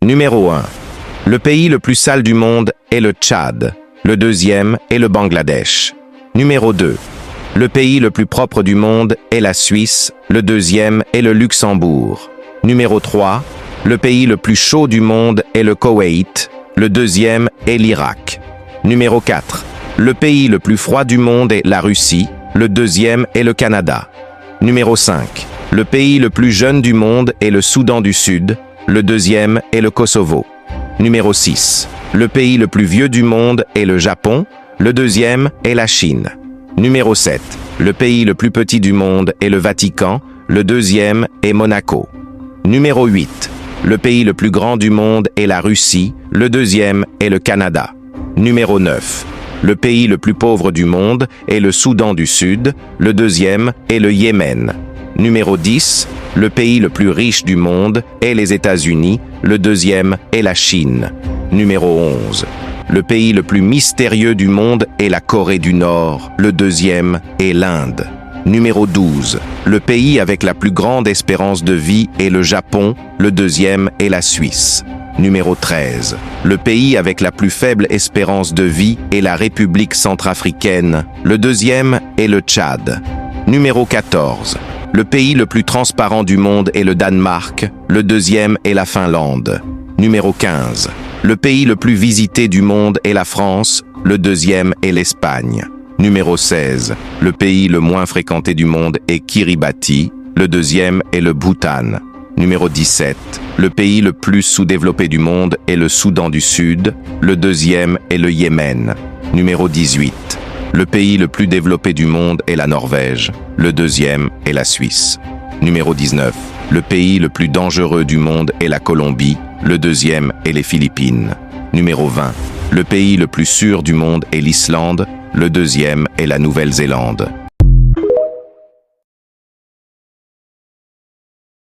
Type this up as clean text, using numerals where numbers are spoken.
Numéro 1. Le pays le plus sale du monde est le Tchad. Le deuxième est le Bangladesh. Numéro 2. Le pays le plus propre du monde est la Suisse. Le deuxième est le Luxembourg. Numéro 3. Le pays le plus chaud du monde est le Koweït. Le deuxième est l'Irak. Numéro 4. Le pays le plus froid du monde est la Russie. Le deuxième est le Canada. Numéro 5. Le pays le plus jeune du monde est le Soudan du Sud. Le deuxième est le Kosovo. Numéro 6. Le pays le plus vieux du monde est le Japon. Le deuxième est la Chine. Numéro 7. Le pays le plus petit du monde est le Vatican. Le deuxième est Monaco. Numéro 8. Le pays le plus grand du monde est la Russie. Le deuxième est le Canada. Numéro 9. Le pays le plus pauvre du monde est le Soudan du Sud. Le deuxième est le Yémen. Numéro 10. Le pays le plus riche du monde est les États-Unis. Le deuxième est la Chine. Numéro 11. Le pays le plus mystérieux du monde est la Corée du Nord. Le deuxième est l'Inde. Numéro 12. Le pays avec la plus grande espérance de vie est le Japon. Le deuxième est la Suisse. Numéro 13. Le pays avec la plus faible espérance de vie est la République centrafricaine. Le deuxième est le Tchad. Numéro 14. Le pays le plus transparent du monde est le Danemark. Le deuxième est la Finlande. Numéro 15. Le pays le plus visité du monde est la France. Le deuxième est l'Espagne. Numéro 16. Le pays le moins fréquenté du monde est Kiribati. Le deuxième est le Bhoutan. Numéro 17. Le pays le plus sous-développé du monde est le Soudan du Sud. Le deuxième est le Yémen. Numéro 18. Le pays le plus développé du monde est la Norvège. Le deuxième est la Suisse. Numéro 19. Le pays le plus dangereux du monde est la Colombie. Le deuxième est les Philippines. Numéro 20. Le pays le plus sûr du monde est l'Islande. Le deuxième est la Nouvelle-Zélande.